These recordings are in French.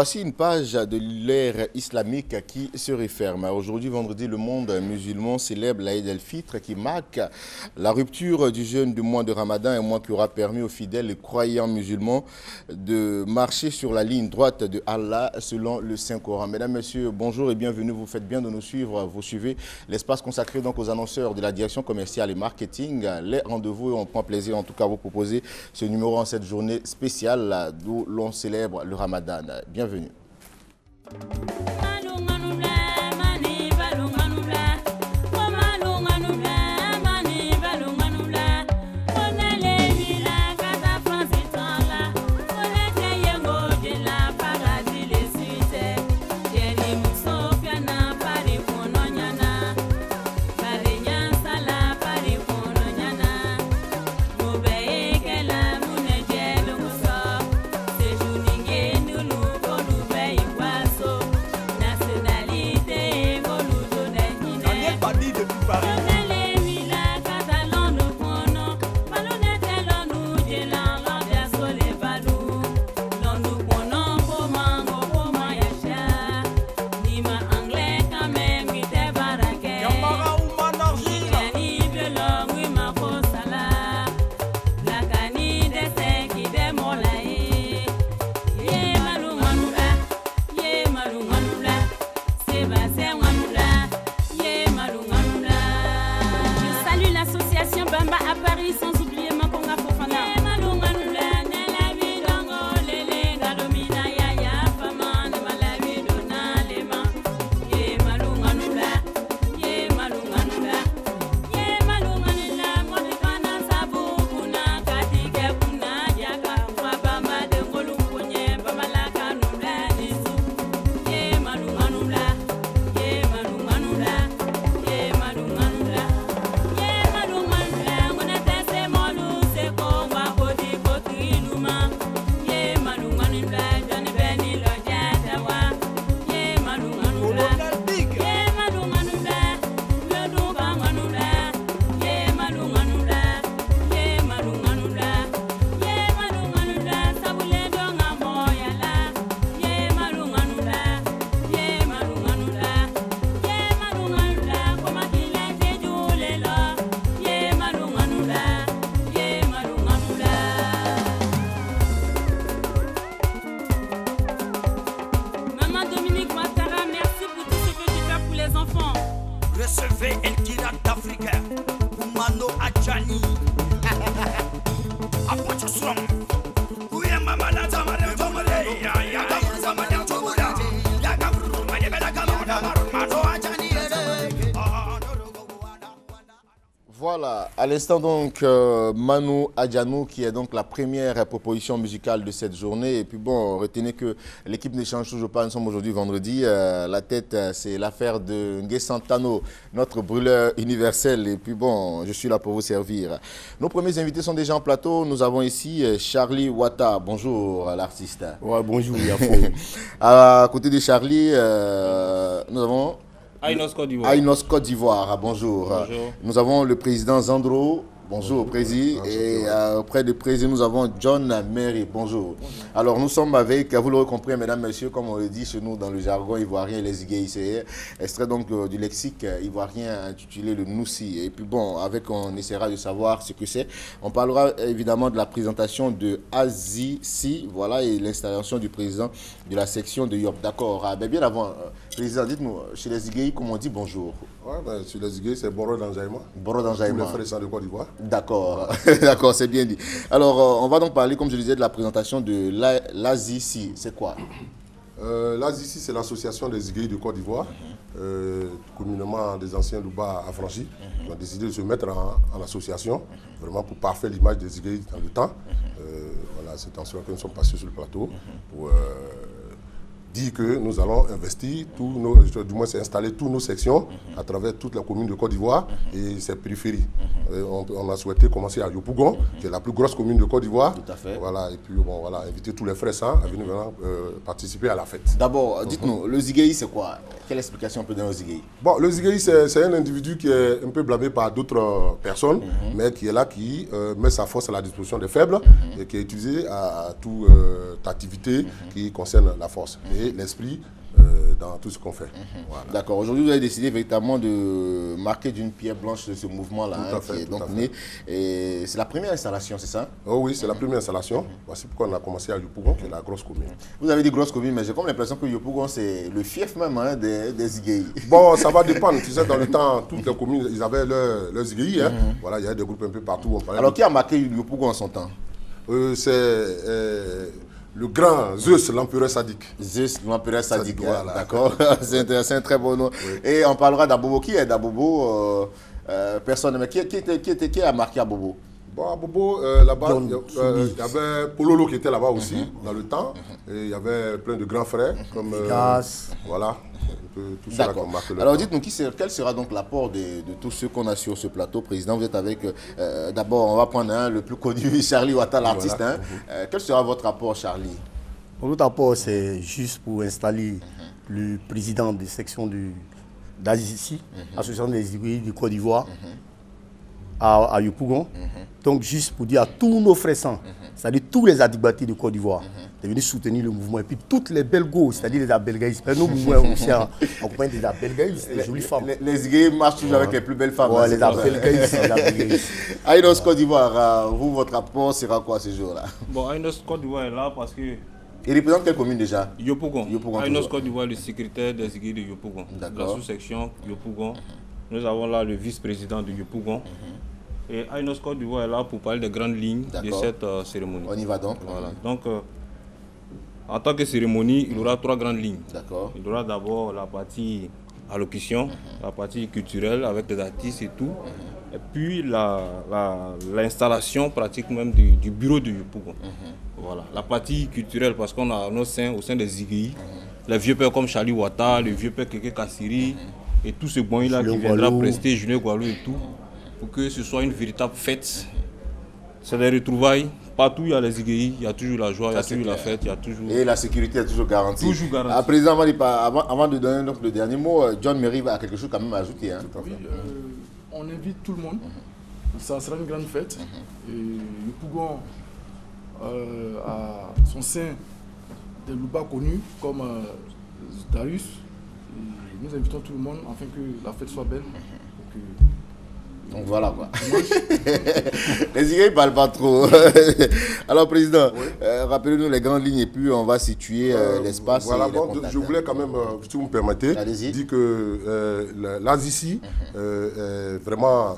Voici une page de l'ère islamique qui se referme. Aujourd'hui, vendredi, le monde musulman célèbre l'Aïd el-Fitr qui marque la rupture du jeûne du mois de Ramadan, un mois qui aura permis aux fidèles et croyants musulmans de marcher sur la ligne droite de Allah selon le Saint-Coran. Mesdames, Messieurs, bonjour et bienvenue. Vous faites bien de nous suivre. Vous suivez l'espace consacré donc aux annonceurs de la direction commerciale et marketing. Les rendez-vous, on prend plaisir en tout cas à vous proposer ce numéro en cette journée spéciale d'où l'on célèbre le Ramadan. Bienvenue. Recevez El Kirat d'Afrique, Mano Adjani. Apotosron. Ouya mama na tamare tomare ya ya zamanya tomura. Ya gabru mane bela kamona Mano Adjani. Voilà, à l'instant donc Manu Adjanou qui est donc la première proposition musicale de cette journée. Et puis bon, retenez que l'équipe ne change toujours pas, nous sommes aujourd'hui vendredi. La tête, c'est l'affaire de Ngué Santano, notre brûleur universel. Et puis bon, je suis là pour vous servir. Nos premiers invités sont déjà en plateau. Nous avons ici Charlie Wata. Bonjour l'artiste. Ouais, bonjour Yafo. À côté de Charlie, nous avons... Ainos Côte d'Ivoire. Ainos Côte d'Ivoire, bonjour. Bonjour. Nous avons le président Zandro. Bonjour, Président. Et auprès du Président, nous avons John Mary. Bonjour. Alors, nous sommes avec, vous l'aurez compris, mesdames, messieurs, comme on le dit chez nous dans le jargon ivoirien, les iguéicéens, extrait donc du lexique ivoirien intitulé le Noussi. Et puis bon, avec, on essaiera de savoir ce que c'est. On parlera évidemment de la présentation de Azizi, voilà, et l'installation du président de la section de Yop. D'accord. Mais bien avant, Président, dites-nous, chez les Iguéis, comment on dit bonjour? Ouais, ben, sur les Iguéis, c'est Boro d'Anjaïma. Boro d'Anjaïma. Tous les frères de Côte d'Ivoire. D'accord, d'accord, c'est bien dit. Alors, on va donc parler, comme je disais, de la présentation de l'Azizi. C'est quoi? L'Azizi, c'est l'association des Iguéis de Côte d'Ivoire, communément des anciens Louba affranchis, qui ont décidé de se mettre en association, vraiment pour parfaire l'image des Iguéis dans le temps. Voilà, c'est en cela que nous sommes passés sur le plateau pour dit que nous allons investir, du moins installer toutes nos sections à travers toutes les communes de Côte d'Ivoire et ses périphéries. On a souhaité commencer à Yopougon, qui est la plus grosse commune de Côte d'Ivoire. Tout à fait. Voilà, et puis bon, voilà, inviter tous les frères saints à venir participer à la fête. D'abord, dites-nous, le Zigueï, c'est quoi? Quelle explication on peut donner au Zigueï? Bon, le Zigueï, c'est un individu qui est un peu blâmé par d'autres personnes, mais qui est là, qui met sa force à la disposition des faibles et qui est utilisé à toute activité qui concerne la force et l'esprit dans tout ce qu'on fait. Voilà. D'accord. Aujourd'hui, vous avez décidé véritablement de marquer d'une pierre blanche ce mouvement-là, qui est donc né. Et c'est la première installation, c'est ça? Oh oui, c'est la première installation. Voici pourquoi on a commencé à Yopougon, qui est la grosse commune. Vous avez dit grosse commune, mais j'ai comme l'impression que Yopougon, c'est le fief même des Zigueï. Bon, ça va dépendre. Tu sais, dans le temps, toutes les communes, ils avaient leur Zigueï. Voilà, il y avait des groupes un peu partout. Alors, qui a marqué Yopougon en son temps? C'est le grand Zeus, l'empereur sadique. Zeus, l'empereur sadique, voilà. D'accord. C'est intéressant, un très bon nom. Oui. Et on parlera d'Abobo. Qui est d'Abobo? Personne, mais qui a marqué Abobo? Bon, à Bobo, là-bas, il y avait Pololo qui était là-bas aussi, dans le temps. Et il y avait plein de grands frères, comme... voilà. D'accord. Alors dites-nous, quel sera donc l'apport de tous ceux qu'on a sur ce plateau? Président, vous êtes avec, d'abord on va prendre le plus connu, Charlie Ouattara, l'artiste. Voilà. Quel sera votre apport, Charlie? Notre apport, c'est juste pour installer le président des sections d'Azizi, Association des Zigueï du Côte d'Ivoire, à Yopougon. Donc juste pour dire à tous nos frères saints, c'est-à-dire tous les Adigbati de Côte d'Ivoire, de venir soutenir le mouvement. Et puis toutes les Belgos, c'est-à-dire les Abelgaïs. Nous mouvements aussi en compagnie des Abelgaïs, les jolies femmes. Les Zigueï marchent toujours avec les plus belles femmes. Ouais, les Abelgaïs, les Abelgaïs. Ainos Côte d'Ivoire, vous, votre rapport sera quoi ce jour-là? Bon, Ainos Côte d'Ivoire est là parce que... Il représente quelle commune déjà? Yopougon. Ainos Côte d'Ivoire, le secrétaire des Zigueï de Yopougon. La sous-section Yopougon. Nous avons là le vice-président de Yopougon. Et Ainos Côte d'Ivoire est là pour parler des grandes lignes de cette cérémonie. On y va donc. Voilà. Donc, en tant que cérémonie, il y aura 3 grandes lignes. D'accord. Il y aura d'abord la partie allocution, la partie culturelle avec des artistes et tout. Et puis l'installation pratique même du bureau de Yopougon. Voilà. La partie culturelle, parce qu'on a au sein des Zigueï, les vieux pères comme Charlie Ouattara, le vieux père Kéké Kassiri, et tout ce bon-là qui viendra prester, Julien Gualou et tout, pour que ce soit une véritable fête. C'est des retrouvailles. Partout il y a les Zigueï, il y a toujours la joie, il y a toujours la fête, il y a toujours... Et la sécurité est toujours garantie. Toujours garantie. Président, avant de donner donc le dernier mot, John Merry a quelque chose quand même à ajouter. Hein. Oui, on invite tout le monde. Ça sera une grande fête. Et nous pouvons à son sein des loupas connus comme Darius. Et nous invitons tout le monde afin que la fête soit belle. Donc voilà quoi. Les Zigueï ne parlent pas trop. Alors président, rappelez-nous les grandes lignes et puis on va situer l'espace. Voilà, bon, je voulais quand même, si vous me permettez, dire que l'Azizi vraiment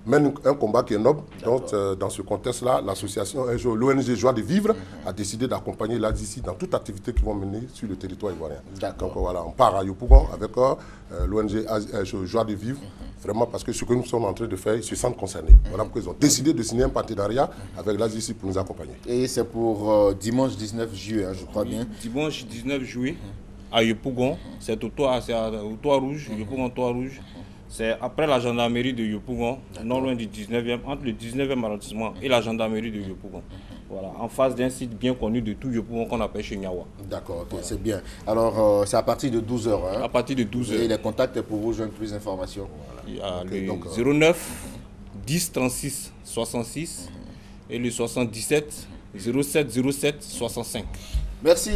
mène un combat qui est noble. Donc dans ce contexte-là, l'association l'ONG Joie de Vivre a décidé d'accompagner l'Azizi dans toute activité qu'ils vont mener sur le territoire ivoirien. Donc voilà, on part à Yopougon avec l'ONG Joie de Vivre. Vraiment parce que ce que nous sommes en train de faire, ils se sentent concernés. Voilà pourquoi ils ont décidé de signer un partenariat avec l'Azizi pour nous accompagner. Et c'est pour dimanche 19 juillet, je crois bien. Dimanche 19 juillet, à Yopougon, c'est au Toit Rouge, Yopougon Toit Rouge. C'est après la gendarmerie de Yopougon, non loin du 19e, entre le 19e arrondissement et la gendarmerie de Yopougon. Voilà, en face d'un site bien connu de tout Yopougon qu'on appelle Chenyawa. D'accord, okay, voilà. C'est bien. Alors, c'est à partir de 12h. Hein? À partir de 12h. Et les contacts pour vous joindre plus d'informations. Voilà. Il y a le 09 10 36 66 et le 77 07 07 65. Merci.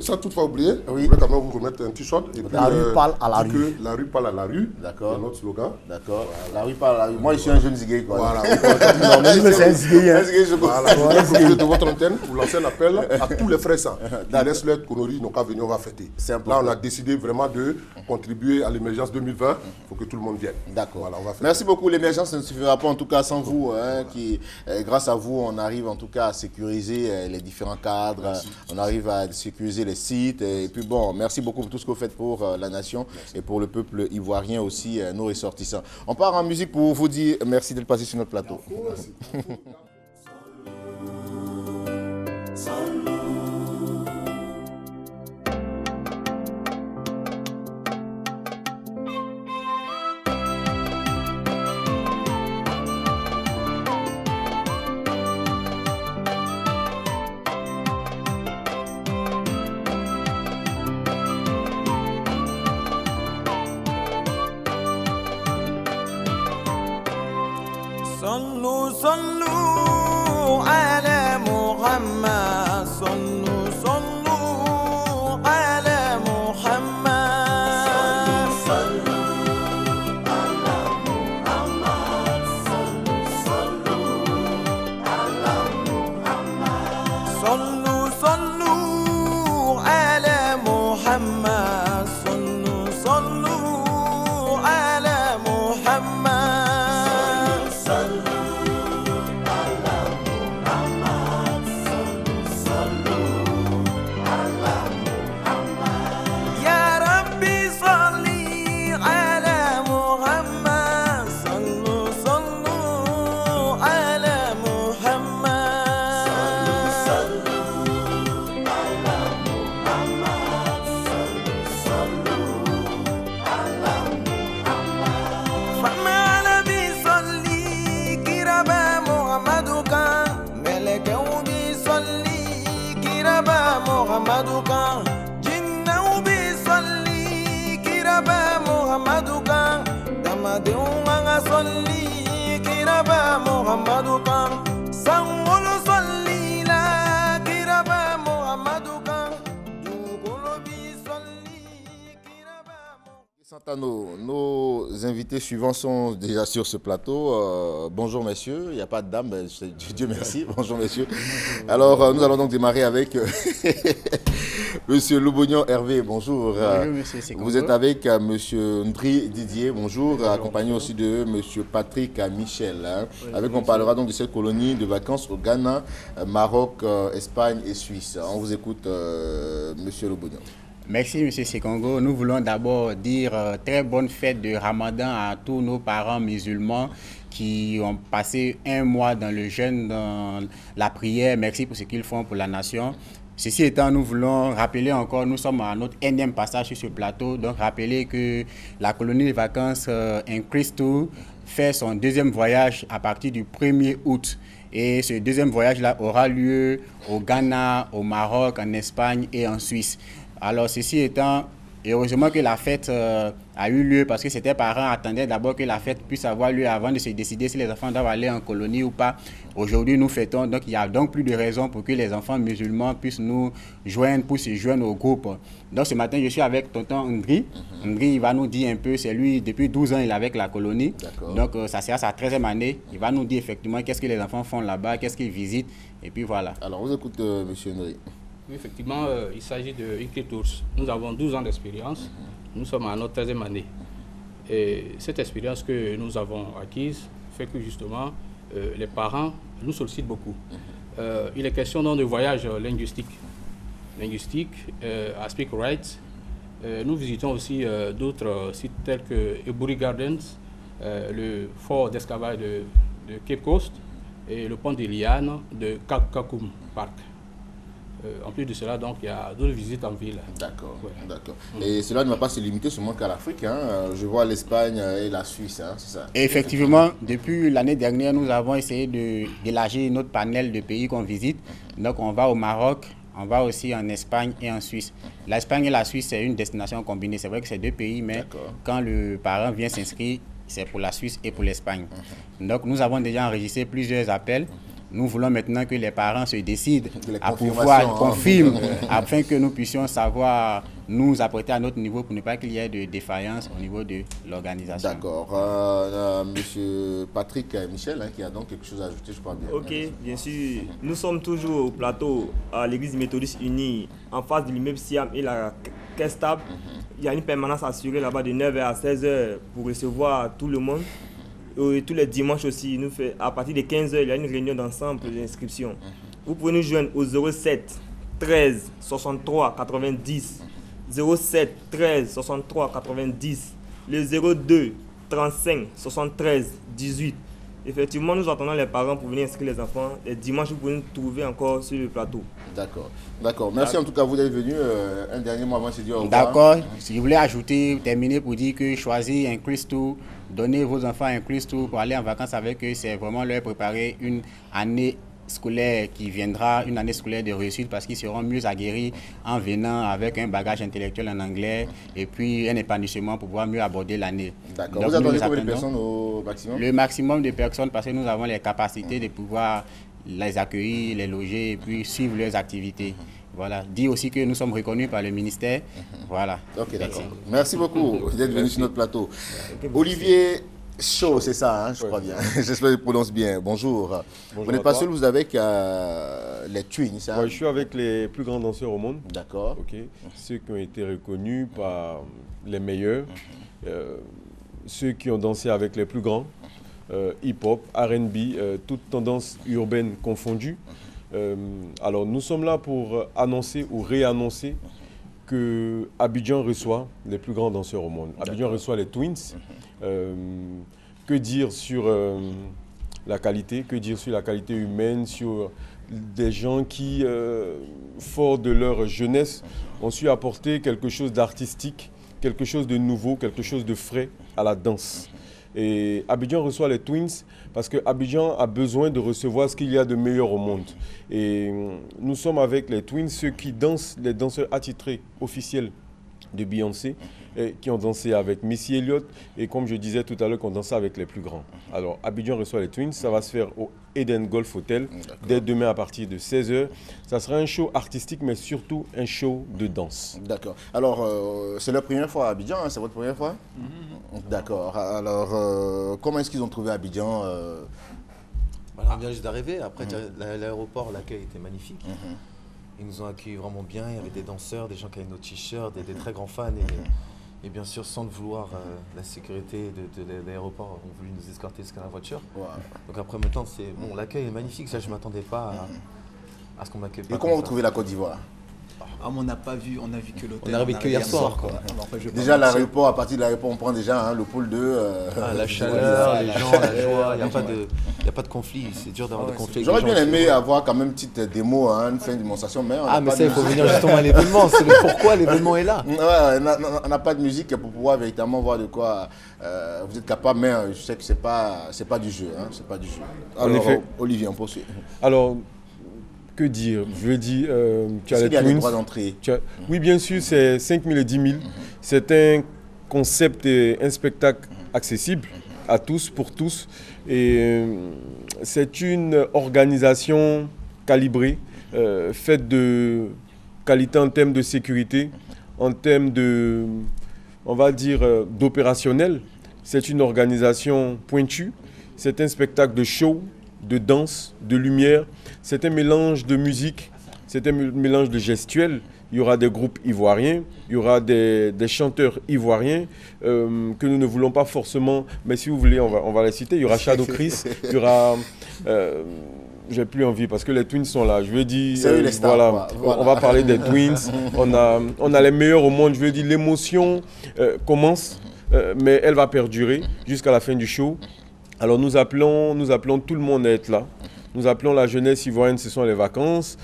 Ça, toutefois oublié, oui. Je voulais quand même vous remettre un petit shot. La rue parle à la rue. La rue parle à la rue. D'accord. C'est notre slogan. D'accord. La rue parle à la rue. Moi, je suis un jeune Zigueï. Voilà. C'est un Zigueï. Voilà. Je profite de votre antenne pour lancer un appel à tous les frères saints. Qui laissent leur conneries, n'ont qu'à venir, on va fêter. Là, on a décidé vraiment de contribuer à l'émergence 2020. Il faut que tout le monde vienne. D'accord. Voilà, on va fêter. Merci beaucoup. L'émergence ne suffira pas, en tout cas, sans vous. Hein, grâce à vous, on arrive en tout cas à sécuriser les différents cadres. Merci. On arrive à sécuriser les sites. Et puis bon, merci beaucoup pour tout ce que vous faites pour la nation et pour le peuple ivoirien aussi, nos ressortissants. On part en musique pour vous dire merci d'être passé sur notre plateau. Merci. صلوا على محمد صلوا صلوا على محمد صلوا على محمد صلوا على محمد صلوا صلوا على محمد صلوا صلوا على محمد صلوا على محمد صلوا على محمد يا ربي صلي على محمد صلوا صلوا على محمد صلوا على محمد صلوا على محمد فما بيصلي كربا محمدك ملك وبيصلي كربا محمدك جن وبيصلي كربا محمدك دمد وصلي كربا محمدك سنقول صلي لا كربا محمدك دوغل بيصلي كربا Nos invités suivants sont déjà sur ce plateau. Bonjour messieurs, il n'y a pas de dame, Dieu merci. Bonjour messieurs. Alors nous allons donc démarrer avec Monsieur Loubognon Hervé, bonjour. Bonjour, monsieur Sekongo. Vous êtes avec Monsieur Ndri Didier, bonjour, accompagné aussi de Monsieur Patrick Michel. Avec on parlera donc de cette colonie de vacances au Ghana, Maroc, Espagne et Suisse. On vous écoute, Monsieur Loubognon. Merci, M. Sekongo. Nous voulons d'abord dire très bonne fête de Ramadan à tous nos parents musulmans qui ont passé un mois dans le jeûne, dans la prière. Merci pour ce qu'ils font pour la nation. Ceci étant, nous voulons rappeler encore, nous sommes à notre énième passage sur ce plateau, donc rappeler que la colonie de vacances in Christo fait son deuxième voyage à partir du 1er août. Et ce deuxième voyage-là aura lieu au Ghana, au Maroc, en Espagne et en Suisse. Alors, ceci étant, heureusement que la fête a eu lieu parce que certains parents attendaient d'abord que la fête puisse avoir lieu avant de se décider si les enfants doivent aller en colonie ou pas. Aujourd'hui, nous fêtons, donc il y a donc plus de raisons pour que les enfants musulmans puissent nous joindre, pour se joindre au groupe. Donc ce matin, je suis avec tonton Ndri. Ndri, il va nous dire un peu, c'est lui, depuis 12 ans, il est avec la colonie. Donc ça sera sa 13e année. Il va nous dire effectivement qu'est-ce que les enfants font là-bas, qu'est-ce qu'ils visitent, et puis voilà. Alors, on vous écoute, monsieur Ndri. Oui, effectivement, il s'agit de Inky Tours. Nous avons 12 ans d'expérience. Nous sommes à notre 13e année. Et cette expérience que nous avons acquise fait que justement, les parents nous sollicitent beaucoup. Il est question donc de voyage linguistique. À Speak Right. Nous visitons aussi d'autres sites tels que Eburi Gardens, le fort d'escavage de Cape Coast et le pont des Lianes de Kakum Park. En plus de cela, donc, il y a d'autres visites en ville. D'accord, ouais. D'accord. Et cela ne va pas se limiter seulement qu'à l'Afrique. Hein. Je vois l'Espagne et la Suisse, hein, c'est ça? Effectivement, depuis l'année dernière, nous avons essayé d'élargir notre panel de pays qu'on visite. Donc, on va au Maroc, on va aussi en Espagne et en Suisse. L'Espagne et la Suisse, c'est une destination combinée. C'est vrai que c'est deux pays, mais quand le parent vient s'inscrire, c'est pour la Suisse et pour l'Espagne. Donc, nous avons déjà enregistré plusieurs appels. Nous voulons maintenant que les parents se décident à pouvoir confirmer afin que nous puissions savoir nous apprêter à notre niveau pour ne pas qu'il y ait de défaillance au niveau de l'organisation. D'accord. Monsieur Patrick Michel, hein, qui a donc quelque chose à ajouter, je crois bien. Ok, bien sûr. Nous sommes toujours au plateau à l'église méthodiste unie, en face de l'immeuble Siam et la caisse stable. Il y a une permanence assurée là-bas de 9h à 16h pour recevoir tout le monde. Et tous les dimanches aussi, nous fait, à partir de 15h, il y a une réunion d'ensemble pour l'inscription. Vous pouvez nous joindre au 07 13 63 90, 07 13 63 90, le 02 35 73 18. Effectivement, nous attendons les parents pour venir inscrire les enfants. Et dimanche, vous pouvez nous trouver encore sur le plateau. D'accord. D'accord. Merci en tout cas, vous d'être venu. Un dernier mot avant de se dire au revoir. D'accord. Si vous voulez ajouter, terminer pour dire que choisir un Christo, donner vos enfants un Christo pour aller en vacances avec eux, c'est vraiment leur préparer une année scolaire qui viendra, une année scolaire de réussite parce qu'ils seront mieux aguerris en venant avec un bagage intellectuel en anglais et puis un épanouissement pour pouvoir mieux aborder l'année. D'accord. Vous attendez combien de personnes au maximum? Le maximum de personnes parce que nous avons les capacités de pouvoir les accueillir, les loger et puis suivre leurs activités. Voilà. Dit aussi que nous sommes reconnus par le ministère. Voilà. Ok, d'accord. Merci beaucoup d'être venu sur notre plateau. Olivier Chaud, c'est ça, hein, je crois bien. J'espère que je prononce bien. Bonjour. Vous n'êtes pas seul, vous êtes avec les Twins. Hein? Ouais, je suis avec les plus grands danseurs au monde. D'accord. Okay. Ceux qui ont été reconnus par les meilleurs. Ceux qui ont dansé avec les plus grands. Hip-hop, R&B, toutes tendances urbaines confondues. Alors nous sommes là pour annoncer ou réannoncer que Abidjan reçoit les plus grands danseurs au monde. Abidjan reçoit les Twins. Que dire sur la qualité, que dire sur la qualité humaine, sur des gens qui, forts de leur jeunesse, ont su apporter quelque chose d'artistique, quelque chose de nouveau, quelque chose de frais à la danse. Et Abidjan reçoit les Twins parce que Abidjan a besoin de recevoir ce qu'il y a de meilleur au monde. Et nous sommes avec les Twins, ceux qui dansent, les danseurs attitrés officiels de Beyoncé, qui ont dansé avec Missy Elliott et comme je disais tout à l'heure, qu'on dansait avec les plus grands. Alors Abidjan reçoit les Twins, ça va se faire au Eden Golf Hotel dès demain à partir de 16h. Ça sera un show artistique mais surtout un show de danse. D'accord. Alors c'est leur première fois à Abidjan, hein, c'est votre première fois? D'accord. Alors comment est-ce qu'ils ont trouvé Abidjan? On vient juste d'arriver, après l'aéroport, l'accueil était magnifique. Ils nous ont accueillis vraiment bien, il y avait des danseurs, des gens qui avaient nos t-shirts, des très grands fans. Et bien sûr, sans le vouloir, la sécurité de l'aéroport ont voulu nous escorter jusqu'à la voiture. Donc après, maintenant, bon, l'accueil est magnifique. Ça, je ne m'attendais pas à ce qu'on m'accueille. Et comment vous trouvez la Côte d'Ivoire? On n'a pas vu, on a vu que l'hôtel. On est arrivé que hier soir. Quoi. Déjà, l'aéroport, à partir de l'aéroport, on prend déjà le pool de... la chaleur, les gens, la joie, il n'y a pas de conflit. C'est dur d'avoir des conflits. J'aurais bien aimé avoir quand même une petite démo, une fin de démonstration, mais mais ça, il faut venir justement à l'événement. C'est le pourquoi l'événement est là. Ouais, on n'a pas de musique pour pouvoir véritablement voir de quoi vous êtes capable, mais je sais que c'est pas du jeu. Hein, c'est pas du jeu. Alors, en effet. Olivier, on poursuit. Alors, que dire? Je veux dire, tu as les Twins. Droits d'entrée? Oui, bien sûr, c'est 5 000 et 10 000. C'est un concept et un spectacle accessible à tous, pour tous. Et c'est une organisation calibrée, faite de qualité en termes de sécurité, en termes de, on va dire, d'opérationnel. C'est une organisation pointue. C'est un spectacle de show, de danse, de lumière. C'est un mélange de musique, c'est un mélange de gestuels. Il y aura des groupes ivoiriens, il y aura des chanteurs ivoiriens que nous ne voulons pas forcément, mais si vous voulez, on va les citer. Il y aura Shadow Chris, il y aura... j'ai plus envie parce que les Twins sont là. Je veux dire, voilà. On va parler des Twins. On a les meilleurs au monde. Je veux dire, l'émotion commence, mais elle va perdurer jusqu'à la fin du show. Alors nous appelons tout le monde à être là. Nous appelons la jeunesse ivoirienne, ce sont les vacances.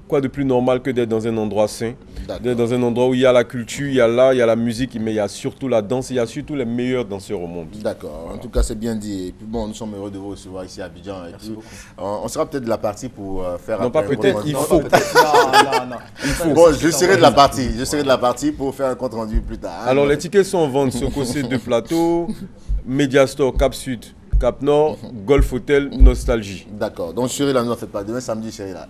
Quoi de plus normal que d'être dans un endroit sain, d'être dans un endroit où il y a la culture, il y a l'art, il y a la musique, mais il y a surtout la danse, il y a surtout les meilleurs danseurs au monde. D'accord, voilà. En tout cas c'est bien dit. Et puis bon, nous sommes heureux de vous recevoir ici à Abidjan. Merci beaucoup. On sera peut-être de la partie pour faire... Non, pas peut-être, il faut. Non. Bon, je serai de la partie pour faire un compte rendu plus tard. Hein. Alors les tickets sont en vente sur Cossé de Plateau, Mediastore, Cap Sud, Cap Nord, Golf Hotel, Nostalgie. D'accord. Donc Chéri là, ne faites pas. Demain samedi, Chéri là.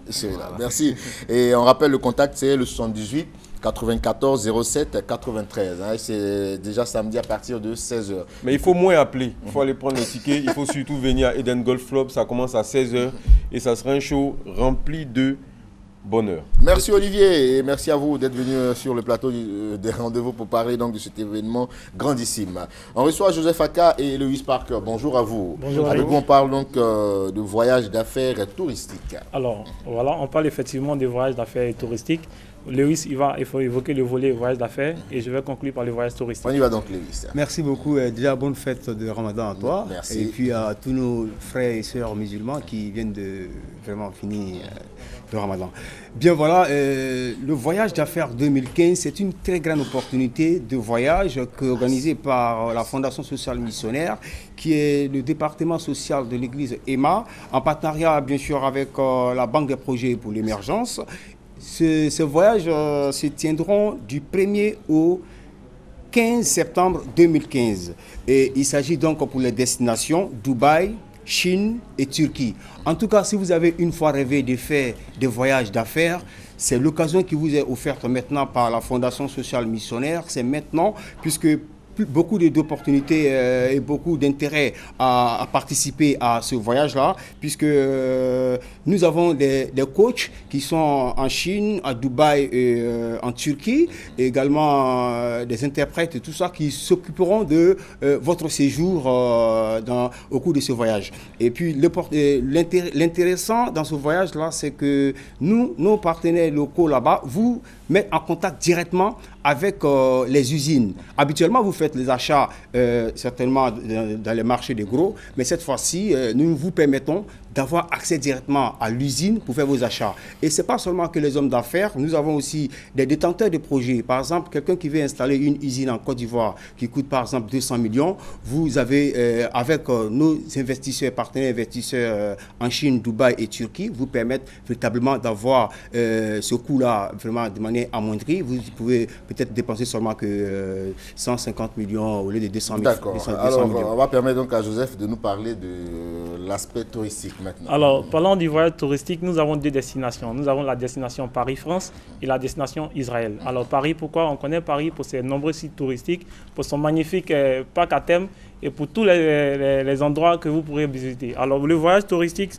Merci. Et on rappelle le contact, c'est le 78 94 07 93. Hein. C'est déjà samedi à partir de 16h. Mais il faut moins appeler. Il faut aller prendre les tickets. Il faut surtout venir à Eden Golf Club. Ça commence à 16h et ça sera un show rempli de bonheur. Merci Olivier et merci à vous d'être venu sur le plateau des rendez-vous pour parler donc de cet événement grandissime. On reçoit Joseph Aka et Lewis Parker. Bonjour à vous. Bonjour. Avec vous on parle donc de voyages d'affaires touristiques. Alors voilà, on parle effectivement des voyages d'affaires touristiques. Lewis, il faut évoquer le volet voyage d'affaires et je vais conclure par le voyage touristique. On y va donc, Lewis. Merci beaucoup. Déjà, bonne fête de Ramadan à toi. Merci. Et puis à tous nos frères et sœurs musulmans qui viennent de vraiment finir le Ramadan. Bien voilà, le voyage d'affaires 2015, c'est une très grande opportunité de voyage organisée par la Fondation sociale missionnaire, qui est le département social de l'église EMA, en partenariat bien sûr avec la Banque des projets pour l'émergence. Ces voyages se tiendront du 1er au 15 septembre 2015. Et il s'agit donc pour les destinations Dubaï, Chine et Turquie. En tout cas, si vous avez une fois rêvé de faire des voyages d'affaires, c'est l'occasion qui vous est offerte maintenant par la Fondation sociale missionnaire. C'est maintenant, puisque beaucoup d'opportunités et beaucoup d'intérêt à participer à ce voyage-là, puisque nous avons des coachs qui sont en Chine, à Dubaï et en Turquie, et également des interprètes et tout ça qui s'occuperont de votre séjour au cours de ce voyage. Et puis l'intéressant dans ce voyage-là, c'est que nos partenaires locaux là-bas vous mettent en contact directement avec les usines. Habituellement, vous faites les achats certainement dans les marchés des gros, mais cette fois-ci, nous vous permettons d'avoir accès directement à l'usine pour faire vos achats. Et ce n'est pas seulement que les hommes d'affaires, nous avons aussi des détenteurs de projets. Par exemple, quelqu'un qui veut installer une usine en Côte d'Ivoire qui coûte par exemple 200 millions, vous avez, avec nos investisseurs, partenaires investisseurs en Chine, Dubaï et Turquie, vous permettent véritablement d'avoir ce coût-là vraiment de manière amoindrie. Vous pouvez peut-être dépenser seulement que 150 millions au lieu de 200 millions. D'accord. Alors, on va permettre donc à Joseph de nous parler de l'aspect touristique maintenant. Alors, parlant du voyage touristique, nous avons deux destinations. Nous avons la destination Paris-France et la destination Israël. Alors, Paris, pourquoi? On connaît Paris pour ses nombreux sites touristiques, pour son magnifique parc à thème et pour tous les endroits que vous pourrez visiter. Alors, le voyage touristique,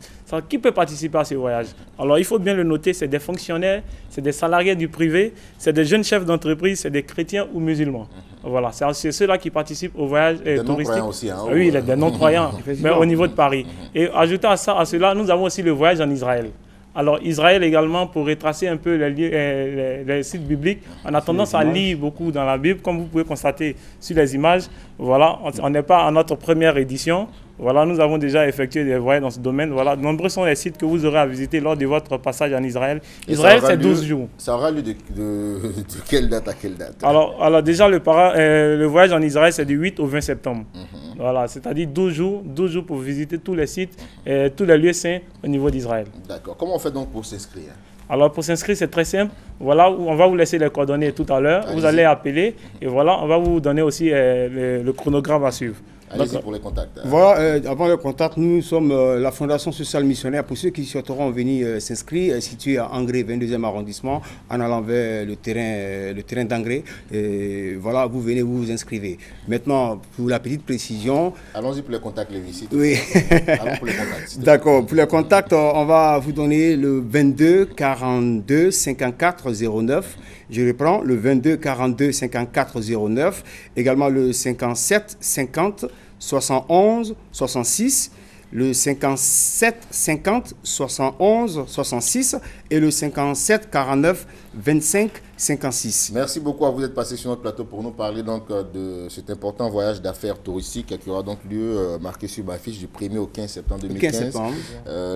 qui peut participer à ce voyage? Alors, il faut bien le noter, c'est des fonctionnaires, c'est des salariés du privé, c'est des jeunes chefs d'entreprise, c'est des chrétiens ou musulmans. Voilà, c'est ceux-là qui participent au voyage touristique. Aussi, hein, oui, des non-croyants, mais au niveau de Paris. Et ajoutant à cela, nous avons aussi le voyage en Israël. Alors, Israël également, pour retracer un peu les sites bibliques, on a tendance à lire beaucoup dans la Bible, comme vous pouvez constater sur les images. Voilà, on n'est pas à notre première édition. Voilà, nous avons déjà effectué des voyages dans ce domaine. Voilà, nombreux sont les sites que vous aurez à visiter lors de votre passage en Israël. Israël, c'est 12 jours. Ça aura lieu de quelle date à quelle date? Alors déjà, le voyage en Israël, c'est du 8 au 20 septembre. Voilà, c'est-à-dire 12 jours pour visiter tous les sites et tous les lieux saints au niveau d'Israël. D'accord. Comment on fait donc pour s'inscrire? Alors pour s'inscrire, c'est très simple. Voilà, on va vous laisser les coordonnées tout à l'heure. Vous allez appeler et voilà, on va vous donner aussi le chronogramme à suivre. Allez-y pour les contacts. Voilà, avant le contact, nous sommes la Fondation sociale missionnaire. Pour ceux qui souhaiteront venir s'inscrire, située à Angré, 22e arrondissement, en allant vers le terrain d'Angré. Voilà, vous venez, vous vous inscrivez. Maintenant, pour la petite précision... Allons-y pour les contacts, les visites. Oui. Allons pour les contacts. D'accord. Pour les contacts, on va vous donner le 22 42 54 09. Je reprends, le 22 42 54 09. Également le 57 50 71 66, le 57 50 71 66 et le 57 49 25 56. Merci beaucoup à vous d'être passé sur notre plateau pour nous parler donc de cet important voyage d'affaires touristique qui aura donc lieu marqué sur ma fiche du 1er au 15 septembre 2015. 15 septembre.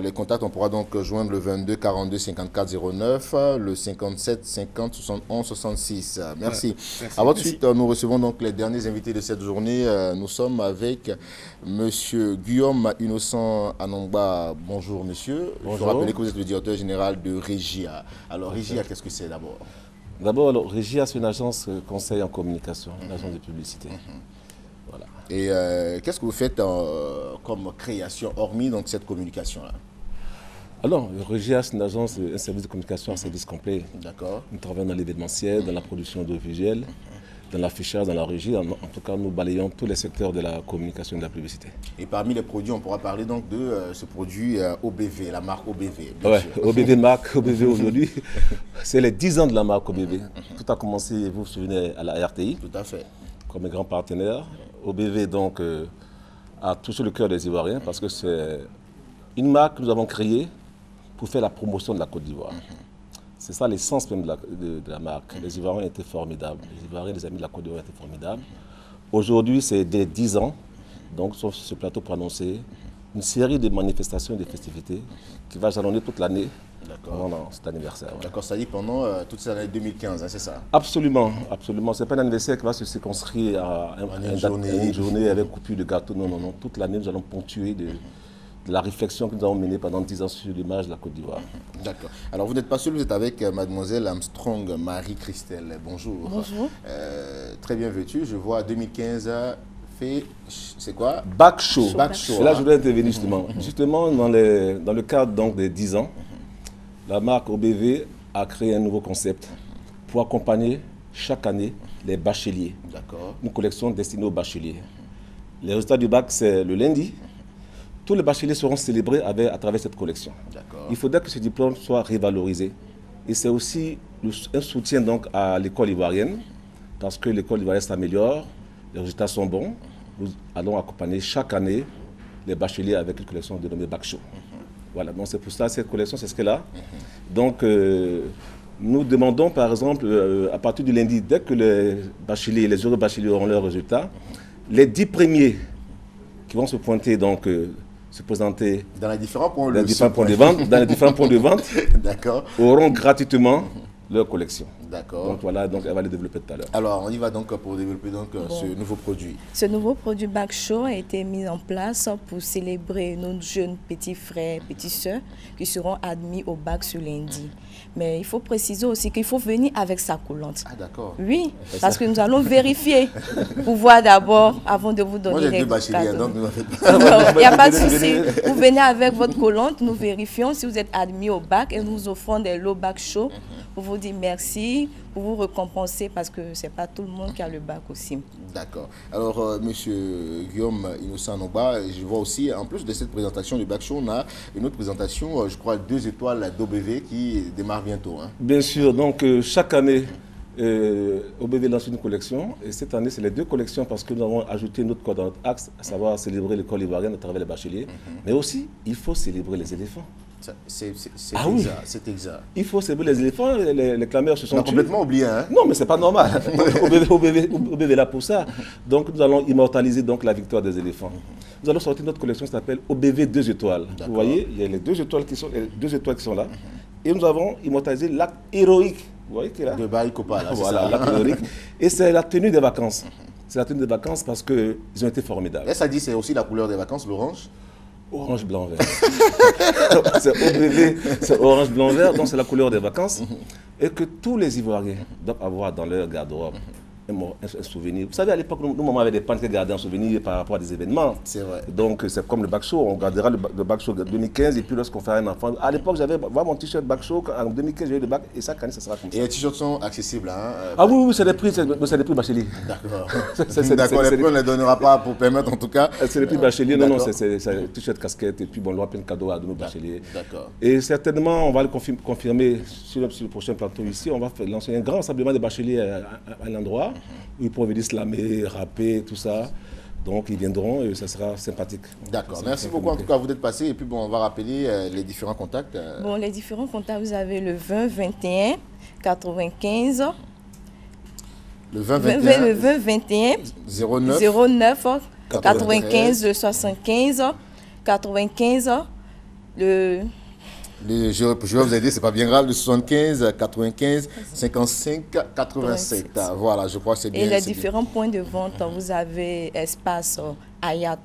Les contacts, on pourra donc joindre le 22 42 54 09, le 57 50 71 66. Merci. Merci. À votre suite, nous recevons donc les derniers invités de cette journée. Nous sommes avec Monsieur Guillaume Innocent Anongba. Bonjour monsieur. Bonjour. Je vous rappelle que vous êtes le directeur général de Regia. Alors Regia, qu'est-ce que c'est d'abord? D'abord, Regia, c'est une agence conseil en communication, une agence de publicité. Voilà. Et qu'est-ce que vous faites comme création, hormis donc, cette communication-là? Alors, Regia, c'est une agence, un service de communication, un service complet. D'accord. Nous travaillons dans l'événementiel, dans la production audiovisuelle, dans l'affichage, dans la régie. En tout cas, nous balayons tous les secteurs de la communication et de la publicité. Et parmi les produits, on pourra parler donc de ce produit OBV, la marque OBV. Oui, OBV marque, OBV aujourd'hui, c'est les 10 ans de la marque OBV. Tout a commencé, vous vous souvenez, à la RTI. Tout à fait. Comme un grand partenaire. OBV donc a touché le cœur des Ivoiriens parce que c'est une marque que nous avons créée pour faire la promotion de la Côte d'Ivoire. C'est ça l'essence même de la marque. Les Ivoiriens étaient formidables. Les Ivoiriens, les amis de la Côte d'Ivoire étaient formidables. Aujourd'hui, c'est des 10 ans, donc sur ce plateau pour annoncer une série de manifestations et de festivités qui va jalonner toute l'année pendant cet anniversaire. Ouais. D'accord, ça dit pendant toute cette année 2015, hein, c'est ça? Absolument, absolument. Ce n'est pas un anniversaire qui va se circonscrire à une journée avec coupure de gâteau. Non, non, non. Toute l'année, nous allons ponctuer de la réflexion que nous avons menée pendant 10 ans sur l'image de la Côte d'Ivoire. D'accord. Alors, vous n'êtes pas seul, vous êtes avec mademoiselle Armstrong Marie-Christelle. Bonjour. Bonjour. Très bien vêtue. Je vois 2015... C'est quoi? Bac Show. Bac Show. Et là, je voulais intervenir justement. Justement, dans le cadre donc, des 10 ans, la marque OBV a créé un nouveau concept pour accompagner chaque année les bacheliers. D'accord. Une collection destinée aux bacheliers. Les résultats du bac, c'est le lundi. Tous les bacheliers seront célébrés à travers cette collection. Il faudrait que ce diplôme soit révalorisé. Et c'est aussi un soutien donc, à l'école ivoirienne, parce que l'école ivoirienne s'améliore. Les résultats sont bons. Nous allons accompagner chaque année les bacheliers avec une collection dénommée Bac Show. Voilà, donc c'est pour ça, cette collection, c'est ce qu'elle a. Donc, nous demandons, par exemple, à partir du lundi, dès que les bacheliers, les heureux bacheliers auront leurs résultats, les 10 premiers qui vont se pointer, donc, se présenter dans les différents points de vente, d'accord, auront gratuitement leur collection. D'accord. Donc voilà, donc elle va les développer tout à l'heure. Alors on y va donc pour développer donc ce nouveau produit. Ce nouveau produit Bac Show a été mis en place pour célébrer nos jeunes petits frères, petites sœurs qui seront admis au bac ce lundi. Mais il faut préciser aussi qu'il faut venir avec sa collante. Ah d'accord. Oui, parce que nous allons vérifier pour voir d'abord avant de vous donner les cadeaux. Donc il n'y a pas de souci. Vous venez avec votre collante, nous vérifions si vous êtes admis au bac et nous offrons des lots Bac Show pour vous dire merci, pour vous récompenser parce que ce n'est pas tout le monde qui a le bac aussi. D'accord. Alors, monsieur Guillaume Innocent Noba, je vois aussi, en plus de cette présentation du Bac Show, on a une autre présentation, je crois, 2 étoiles d'OBV qui démarre bientôt. Hein. Bien sûr. Donc, chaque année, OBV lance une collection. Et cette année, c'est les 2 collections parce que nous avons ajouté notre code dans notre axe, à savoir célébrer l'école ivoirienne à travers les bacheliers. Mais aussi, il faut célébrer les éléphants. C'est exact. Il faut célébrer les éléphants, les clameurs se sont complètement oubliés. Hein? Non, mais c'est pas normal. OBV est là pour ça. Donc nous allons immortaliser donc, la victoire des éléphants. Nous allons sortir notre collection qui s'appelle OBV 2 étoiles. Vous voyez, il y a les 2 étoiles qui sont là. Et nous avons immortalisé l'acte héroïque. Vous voyez qu'il est là? De Baïkopa, là. Voilà, l'acte héroïque. Et c'est la tenue des vacances. C'est la tenue des vacances parce qu'ils ont été formidables. Et ça dit, c'est aussi la couleur des vacances, l'orange? Orange, blanc, vert. C'est OBV, c'est orange, blanc, vert, donc c'est la couleur des vacances. Et que tous les Ivoiriens doivent avoir dans leur garde-robe un souvenir. Vous savez, à l'époque, nous, maman avait des pannes qui gardaient un souvenir par rapport à des événements. C'est vrai. Donc, c'est comme le Bac Show. On gardera le Bac Show 2015 et puis lorsqu'on fera un enfant. À l'époque, j'avais mon t-shirt Bac Show. En 2015, j'ai eu le bac et chaque année, ça sera comme ça. Et les t-shirts sont accessibles, hein? Ah oui, c'est des prix bacheliers. D'accord. D'accord, les prix, on ne les donnera pas pour permettre, en tout cas. C'est les prix bacheliers. Non, c'est t-shirt, casquette et puis bon, on aura plein de cadeaux à nos bacheliers. D'accord. Et certainement, on va le confirmer sur le prochain plateau ici. On va lancer un grand rassemblement de bacheliers à l'endroit où ils pourront venir slammer, rapper, tout ça. Donc ils viendront et ça sera sympathique. D'accord. Merci beaucoup en tout cas, vous êtes passé. Et puis bon, on va rappeler les différents contacts. Bon, les différents contacts, vous avez le 20 21 95. Le 20 21. Le 20 21 09 95 75 95 je vais vous aider, c'est pas bien grave, le 75, 95, 55, 87. Voilà, je crois que c'est bien. Et les différents points de vente, vous avez espace Ayat,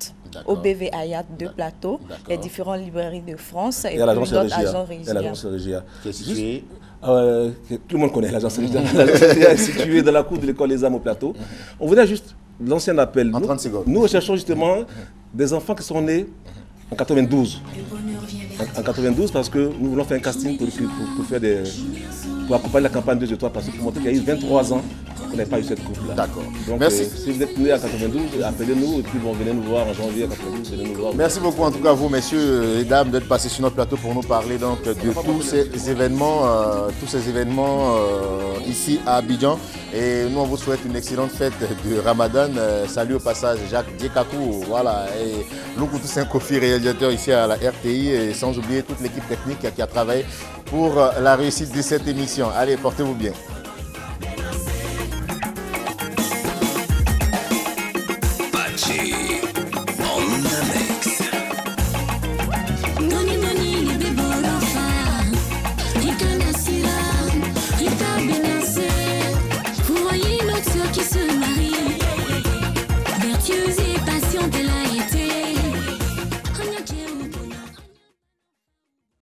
OBV Ayat de Plateau, les différentes librairies de France et l'agence Régia. Qui est située tout le monde connaît l'agence Régia. L'agence Régia est située dans la cour de l'école des Armes au Plateau. On voudrait juste lancer un appel. En 30 secondes. Nous recherchons justement des enfants qui sont nés en 92. En 92, parce que nous voulons faire un casting pour accompagner la campagne 2 étoiles, parce que pour montrer qu'il y a eu 23 ans on n'a pas eu cette coupe-là. D'accord. Donc, merci. Si vous êtes né en 92, appelez-nous et puis venez nous voir en janvier 92, venez nous voir. Merci beaucoup en tout cas à vous, messieurs et dames, d'être passés sur notre plateau pour nous parler donc, de tous ces événements, ici à Abidjan. Et nous, on vous souhaite une excellente fête de Ramadan. Salut au passage Jacques Diekakou, voilà, et Loukou Toussaint Kofi, réalisateur ici à la RTI, et sans oublier toute l'équipe technique qui a travaillé pour la réussite de cette émission. Allez, portez-vous bien.